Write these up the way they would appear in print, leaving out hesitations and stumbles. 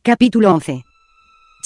Capítulo 11.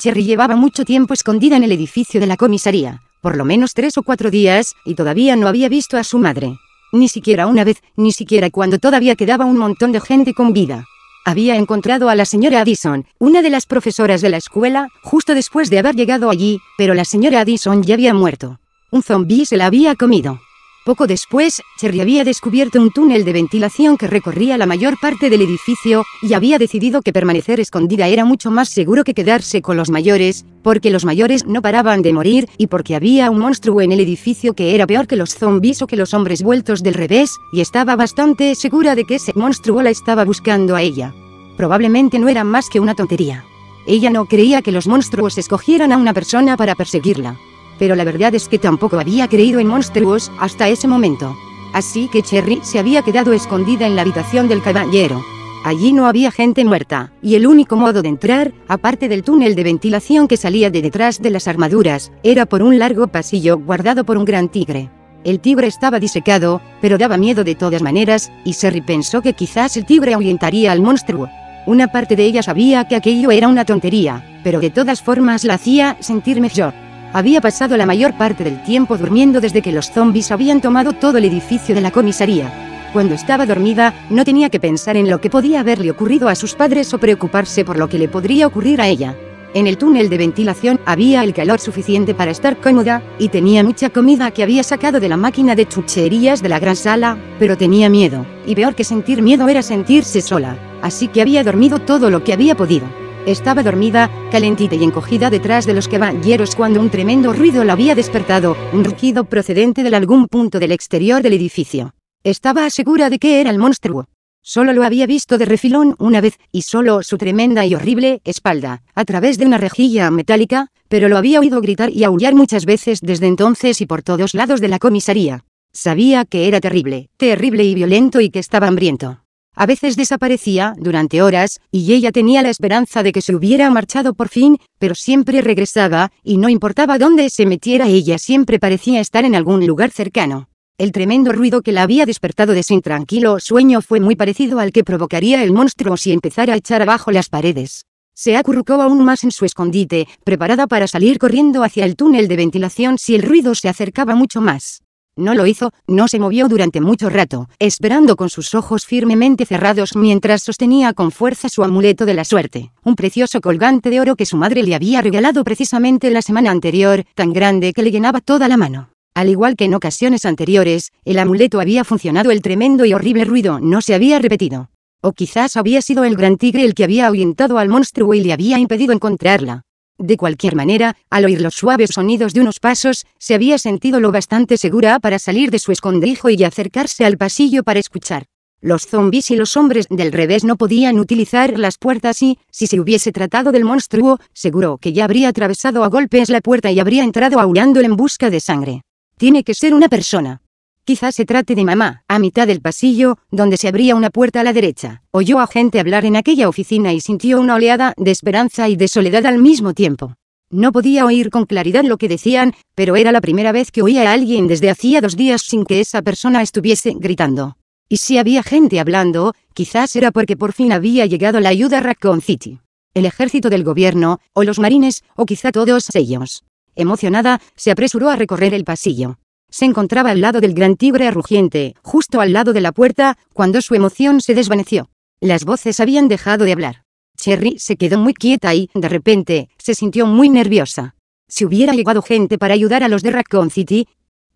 Cherry llevaba mucho tiempo escondida en el edificio de la comisaría, por lo menos 3 o 4 días, y todavía no había visto a su madre. Ni siquiera una vez, ni siquiera cuando todavía quedaba un montón de gente con vida. Había encontrado a la señora Addison, una de las profesoras de la escuela, justo después de haber llegado allí, pero la señora Addison ya había muerto. Un zombi se la había comido. Poco después, Cherry había descubierto un túnel de ventilación que recorría la mayor parte del edificio, y había decidido que permanecer escondida era mucho más seguro que quedarse con los mayores, porque los mayores no paraban de morir, y porque había un monstruo en el edificio que era peor que los zombies o que los hombres vueltos del revés, y estaba bastante segura de que ese monstruo la estaba buscando a ella. Probablemente no era más que una tontería. Ella no creía que los monstruos escogieran a una persona para perseguirla. Pero la verdad es que tampoco había creído en monstruos hasta ese momento. Así que Cherry se había quedado escondida en la habitación del caballero. Allí no había gente muerta, y el único modo de entrar, aparte del túnel de ventilación que salía de detrás de las armaduras, era por un largo pasillo guardado por un gran tigre. El tigre estaba disecado, pero daba miedo de todas maneras, y Cherry pensó que quizás el tigre ahuyentaría al monstruo. Una parte de ella sabía que aquello era una tontería, pero de todas formas la hacía sentir mejor. Había pasado la mayor parte del tiempo durmiendo desde que los zombies habían tomado todo el edificio de la comisaría. Cuando estaba dormida, no tenía que pensar en lo que podía haberle ocurrido a sus padres o preocuparse por lo que le podría ocurrir a ella. En el túnel de ventilación había el calor suficiente para estar cómoda, y tenía mucha comida que había sacado de la máquina de chucherías de la gran sala, pero tenía miedo, y peor que sentir miedo era sentirse sola, así que había dormido todo lo que había podido. Estaba dormida, calentita y encogida detrás de los caballeros cuando un tremendo ruido la había despertado, un rugido procedente de algún punto del exterior del edificio. Estaba segura de que era el monstruo. Solo lo había visto de refilón una vez, y solo su tremenda y horrible espalda, a través de una rejilla metálica, pero lo había oído gritar y aullar muchas veces desde entonces y por todos lados de la comisaría. Sabía que era terrible, terrible y violento y que estaba hambriento. A veces desaparecía durante horas, y ella tenía la esperanza de que se hubiera marchado por fin, pero siempre regresaba, y no importaba dónde se metiera ella siempre parecía estar en algún lugar cercano. El tremendo ruido que la había despertado de su intranquilo sueño fue muy parecido al que provocaría el monstruo si empezara a echar abajo las paredes. Se acurrucó aún más en su escondite, preparada para salir corriendo hacia el túnel de ventilación si el ruido se acercaba mucho más. No lo hizo, no se movió durante mucho rato, esperando con sus ojos firmemente cerrados mientras sostenía con fuerza su amuleto de la suerte, un precioso colgante de oro que su madre le había regalado precisamente la semana anterior, tan grande que le llenaba toda la mano. Al igual que en ocasiones anteriores, el amuleto había funcionado, el tremendo y horrible ruido no se había repetido. O quizás había sido el gran tigre el que había ahuyentado al monstruo y le había impedido encontrarla. De cualquier manera, al oír los suaves sonidos de unos pasos, se había sentido lo bastante segura para salir de su escondrijo y acercarse al pasillo para escuchar. Los zombies y los hombres del revés no podían utilizar las puertas y, si se hubiese tratado del monstruo, seguro que ya habría atravesado a golpes la puerta y habría entrado aullando en busca de sangre. Tiene que ser una persona. Quizás se trate de mamá. A mitad del pasillo, donde se abría una puerta a la derecha, oyó a gente hablar en aquella oficina y sintió una oleada de esperanza y de soledad al mismo tiempo. No podía oír con claridad lo que decían, pero era la primera vez que oía a alguien desde hacía 2 días sin que esa persona estuviese gritando. Y si había gente hablando, quizás era porque por fin había llegado la ayuda a Raccoon City. El ejército del gobierno, o los marines, o quizá todos ellos. Emocionada, se apresuró a recorrer el pasillo. Se encontraba al lado del gran tigre rugiente, justo al lado de la puerta, cuando su emoción se desvaneció. Las voces habían dejado de hablar. Cherry se quedó muy quieta y, de repente, se sintió muy nerviosa. Si hubiera llegado gente para ayudar a los de Raccoon City,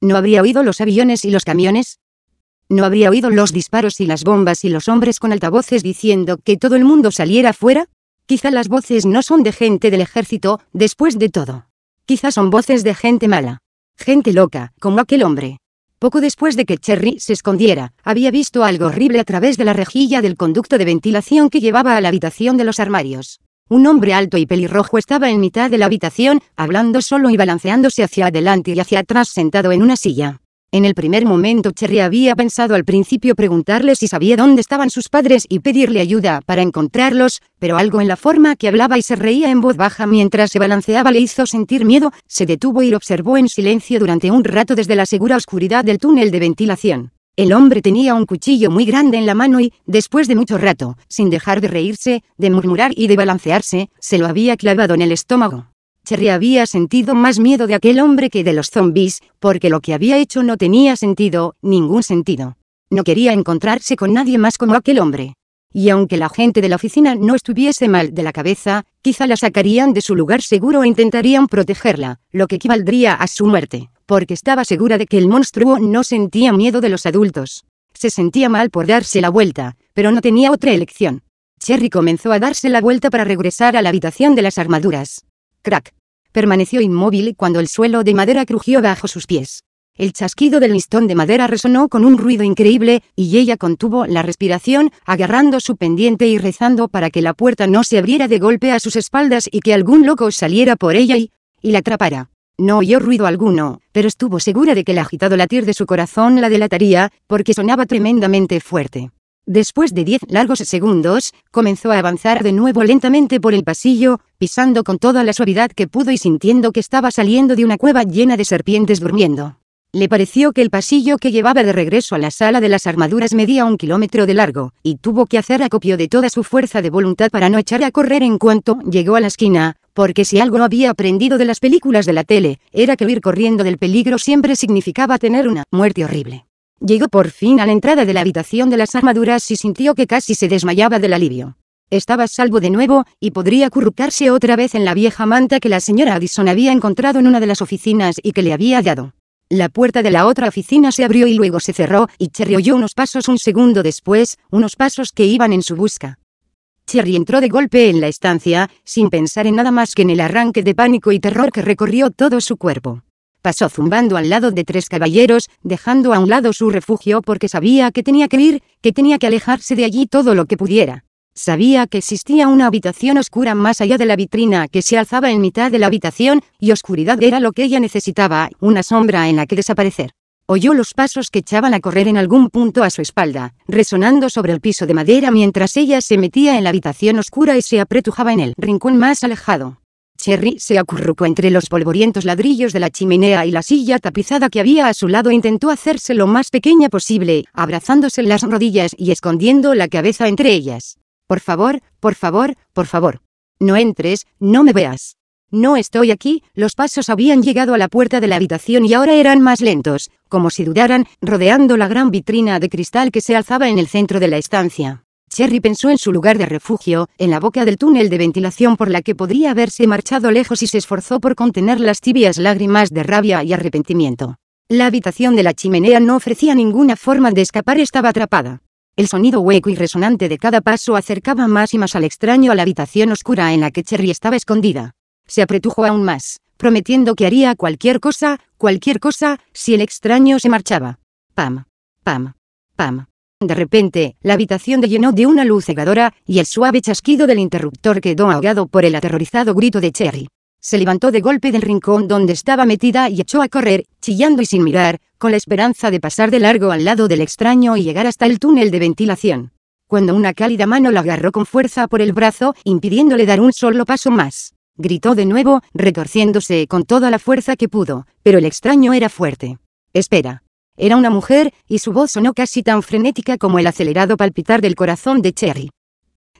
¿no habría oído los aviones y los camiones? ¿No habría oído los disparos y las bombas y los hombres con altavoces diciendo que todo el mundo saliera fuera? Quizá las voces no son de gente del ejército, después de todo. Quizá son voces de gente mala. Gente loca, como aquel hombre. Poco después de que Cherry se escondiera, había visto algo horrible a través de la rejilla del conducto de ventilación que llevaba a la habitación de los armarios. Un hombre alto y pelirrojo estaba en mitad de la habitación, hablando solo y balanceándose hacia adelante y hacia atrás sentado en una silla. En el primer momento Cherry había pensado al principio preguntarle si sabía dónde estaban sus padres y pedirle ayuda para encontrarlos, pero algo en la forma que hablaba y se reía en voz baja mientras se balanceaba le hizo sentir miedo. Se detuvo y lo observó en silencio durante un rato desde la segura oscuridad del túnel de ventilación. El hombre tenía un cuchillo muy grande en la mano y, después de mucho rato, sin dejar de reírse, de murmurar y de balancearse, se lo había clavado en el estómago. Cherry había sentido más miedo de aquel hombre que de los zombies, porque lo que había hecho no tenía sentido, ningún sentido. No quería encontrarse con nadie más como aquel hombre. Y aunque la gente de la oficina no estuviese mal de la cabeza, quizá la sacarían de su lugar seguro e intentarían protegerla, lo que equivaldría a su muerte, porque estaba segura de que el monstruo no sentía miedo de los adultos. Se sentía mal por darse la vuelta, pero no tenía otra elección. Cherry comenzó a darse la vuelta para regresar a la habitación de las armaduras. Crack. Permaneció inmóvil cuando el suelo de madera crujió bajo sus pies. El chasquido del listón de madera resonó con un ruido increíble, y ella contuvo la respiración, agarrando su pendiente y rezando para que la puerta no se abriera de golpe a sus espaldas y que algún loco saliera por ella y la atrapara. No oyó ruido alguno, pero estuvo segura de que el agitado latir de su corazón la delataría, porque sonaba tremendamente fuerte. Después de 10 largos segundos, comenzó a avanzar de nuevo lentamente por el pasillo, pisando con toda la suavidad que pudo y sintiendo que estaba saliendo de una cueva llena de serpientes durmiendo. Le pareció que el pasillo que llevaba de regreso a la sala de las armaduras medía 1 kilómetro de largo, y tuvo que hacer acopio de toda su fuerza de voluntad para no echar a correr en cuanto llegó a la esquina, porque si algo había aprendido de las películas de la tele, era que huir corriendo del peligro siempre significaba tener una muerte horrible. Llegó por fin a la entrada de la habitación de las armaduras y sintió que casi se desmayaba del alivio. Estaba a salvo de nuevo, y podría acurrucarse otra vez en la vieja manta que la señora Addison había encontrado en una de las oficinas y que le había dado. La puerta de la otra oficina se abrió y luego se cerró, y Cherry oyó unos pasos un segundo después, unos pasos que iban en su busca. Cherry entró de golpe en la estancia, sin pensar en nada más que en el arranque de pánico y terror que recorrió todo su cuerpo. Pasó zumbando al lado de 3 caballeros, dejando a un lado su refugio porque sabía que tenía que ir, que tenía que alejarse de allí todo lo que pudiera. Sabía que existía una habitación oscura más allá de la vitrina que se alzaba en mitad de la habitación, y oscuridad era lo que ella necesitaba, una sombra en la que desaparecer. Oyó los pasos que echaban a correr en algún punto a su espalda, resonando sobre el piso de madera mientras ella se metía en la habitación oscura y se apretujaba en el rincón más alejado. Cherry se acurrucó entre los polvorientos ladrillos de la chimenea y la silla tapizada que había a su lado e intentó hacerse lo más pequeña posible, abrazándose las rodillas y escondiendo la cabeza entre ellas. Por favor, por favor, por favor. No entres, no me veas. No estoy aquí. Los pasos habían llegado a la puerta de la habitación y ahora eran más lentos, como si dudaran, rodeando la gran vitrina de cristal que se alzaba en el centro de la estancia. Cherry pensó en su lugar de refugio, en la boca del túnel de ventilación por la que podría haberse marchado lejos, y se esforzó por contener las tibias lágrimas de rabia y arrepentimiento. La habitación de la chimenea no ofrecía ninguna forma de escapar, estaba atrapada. El sonido hueco y resonante de cada paso acercaba más y más al extraño a la habitación oscura en la que Cherry estaba escondida. Se apretujó aún más, prometiendo que haría cualquier cosa, si el extraño se marchaba. Pam, pam, pam. De repente, la habitación se llenó de una luz cegadora, y el suave chasquido del interruptor quedó ahogado por el aterrorizado grito de Cherry. Se levantó de golpe del rincón donde estaba metida y echó a correr, chillando y sin mirar, con la esperanza de pasar de largo al lado del extraño y llegar hasta el túnel de ventilación. Cuando una cálida mano la agarró con fuerza por el brazo, impidiéndole dar un solo paso más, gritó de nuevo, retorciéndose con toda la fuerza que pudo, pero el extraño era fuerte. Espera. Era una mujer, y su voz sonó casi tan frenética como el acelerado palpitar del corazón de Cherry.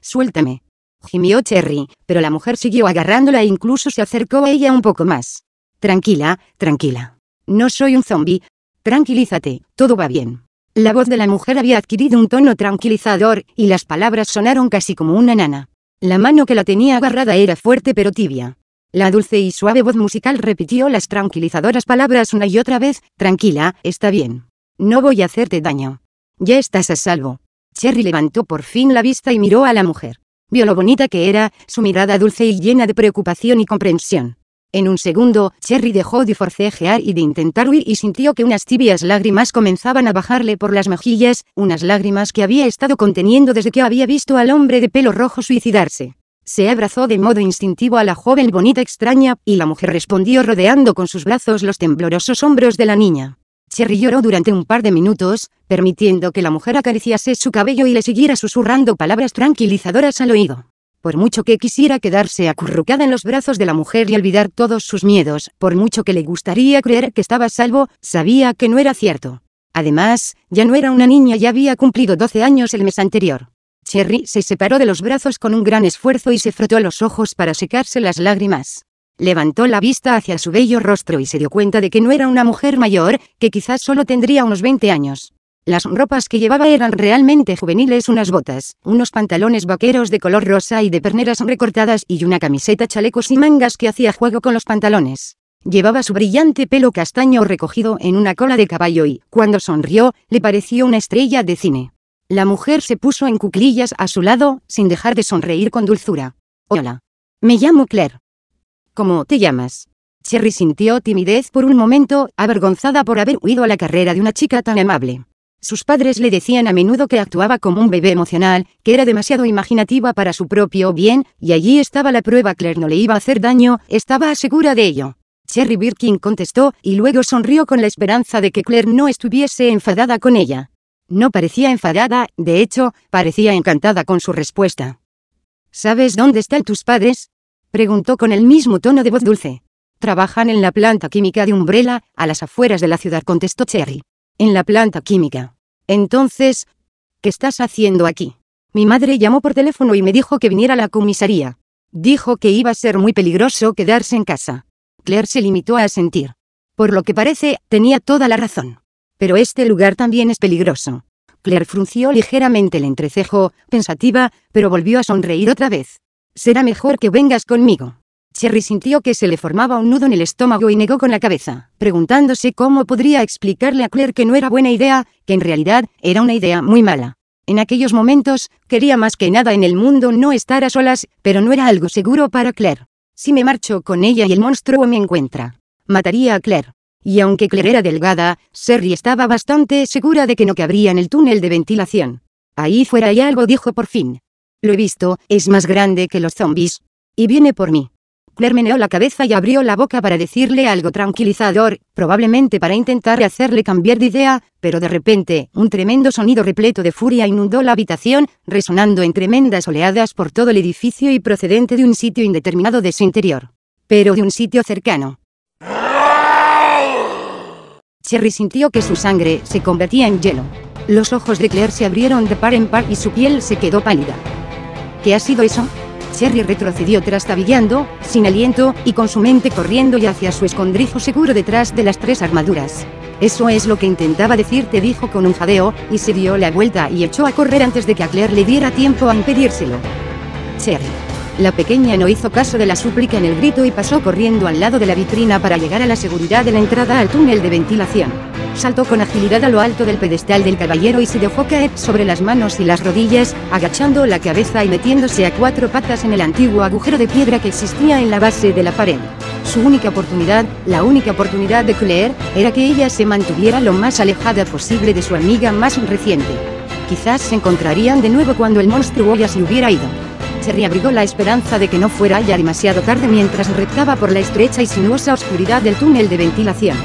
Suéltame. Gimió Cherry, pero la mujer siguió agarrándola e incluso se acercó a ella un poco más. Tranquila, tranquila. No soy un zombi. Tranquilízate, todo va bien. La voz de la mujer había adquirido un tono tranquilizador, y las palabras sonaron casi como una nana. La mano que la tenía agarrada era fuerte pero tibia. La dulce y suave voz musical repitió las tranquilizadoras palabras una y otra vez. Tranquila, está bien. No voy a hacerte daño. Ya estás a salvo. Cherry levantó por fin la vista y miró a la mujer. Vio lo bonita que era, su mirada dulce y llena de preocupación y comprensión. En un segundo, Cherry dejó de forcejear y de intentar huir y sintió que unas tibias lágrimas comenzaban a bajarle por las mejillas, unas lágrimas que había estado conteniendo desde que había visto al hombre de pelo rojo suicidarse. Se abrazó de modo instintivo a la joven bonita extraña, y la mujer respondió rodeando con sus brazos los temblorosos hombros de la niña. Cherry lloró durante un par de minutos, permitiendo que la mujer acariciase su cabello y le siguiera susurrando palabras tranquilizadoras al oído. Por mucho que quisiera quedarse acurrucada en los brazos de la mujer y olvidar todos sus miedos, por mucho que le gustaría creer que estaba a salvo, sabía que no era cierto. Además, ya no era una niña y había cumplido 12 años el mes anterior. Cherry se separó de los brazos con un gran esfuerzo y se frotó los ojos para secarse las lágrimas. Levantó la vista hacia su bello rostro y se dio cuenta de que no era una mujer mayor, que quizás solo tendría unos 20 años. Las ropas que llevaba eran realmente juveniles: unas botas, unos pantalones vaqueros de color rosa y de perneras recortadas y una camiseta chalecos y mangas que hacía juego con los pantalones. Llevaba su brillante pelo castaño recogido en una cola de caballo y, cuando sonrió, le pareció una estrella de cine. La mujer se puso en cuclillas a su lado, sin dejar de sonreír con dulzura. Hola. Me llamo Claire. ¿Cómo te llamas? Cherry sintió timidez por un momento, avergonzada por haber huido a la carrera de una chica tan amable. Sus padres le decían a menudo que actuaba como un bebé emocional, que era demasiado imaginativa para su propio bien, y allí estaba la prueba: Claire no le iba a hacer daño, estaba segura de ello. Cherry Birkin contestó, y luego sonrió con la esperanza de que Claire no estuviese enfadada con ella. No parecía enfadada, de hecho, parecía encantada con su respuesta. ¿Sabes dónde están tus padres?, preguntó con el mismo tono de voz dulce. Trabajan en la planta química de Umbrella, a las afueras de la ciudad, contestó Cherry. En la planta química. Entonces, ¿qué estás haciendo aquí? Mi madre llamó por teléfono y me dijo que viniera a la comisaría. Dijo que iba a ser muy peligroso quedarse en casa. Claire se limitó a asentir. Por lo que parece, tenía toda la razón. Pero este lugar también es peligroso. Claire frunció ligeramente el entrecejo, pensativa, pero volvió a sonreír otra vez. Será mejor que vengas conmigo. Cherry sintió que se le formaba un nudo en el estómago y negó con la cabeza, preguntándose cómo podría explicarle a Claire que no era buena idea, que en realidad era una idea muy mala. En aquellos momentos, quería más que nada en el mundo no estar a solas, pero no era algo seguro para Claire. Si me marcho con ella y el monstruo me encuentra, mataría a Claire. Y aunque Claire era delgada, Cherry estaba bastante segura de que no cabría en el túnel de ventilación. Ahí fuera hay algo, dijo por fin. Lo he visto, es más grande que los zombies. Y viene por mí. Claire meneó la cabeza y abrió la boca para decirle algo tranquilizador, probablemente para intentar hacerle cambiar de idea, pero de repente, un tremendo sonido repleto de furia inundó la habitación, resonando en tremendas oleadas por todo el edificio y procedente de un sitio indeterminado de su interior. Pero de un sitio cercano. Cherry sintió que su sangre se convertía en hielo. Los ojos de Claire se abrieron de par en par y su piel se quedó pálida. ¿Qué ha sido eso? Cherry retrocedió trastabillando, sin aliento, y con su mente corriendo ya hacia su escondrijo seguro detrás de las 3 armaduras. Eso es lo que intentaba decirte, dijo con un jadeo, y se dio la vuelta y echó a correr antes de que a Claire le diera tiempo a impedírselo. Cherry. La pequeña no hizo caso de la súplica en el grito y pasó corriendo al lado de la vitrina para llegar a la seguridad de la entrada al túnel de ventilación. Saltó con agilidad a lo alto del pedestal del caballero y se dejó caer sobre las manos y las rodillas, agachando la cabeza y metiéndose a 4 patas en el antiguo agujero de piedra que existía en la base de la pared. Su única oportunidad, la única oportunidad de Claire, era que ella se mantuviera lo más alejada posible de su amiga más reciente. Quizás se encontrarían de nuevo cuando el monstruo ya se hubiera ido. Cherry abrigó la esperanza de que no fuera ya demasiado tarde mientras reptaba por la estrecha y sinuosa oscuridad del túnel de ventilación.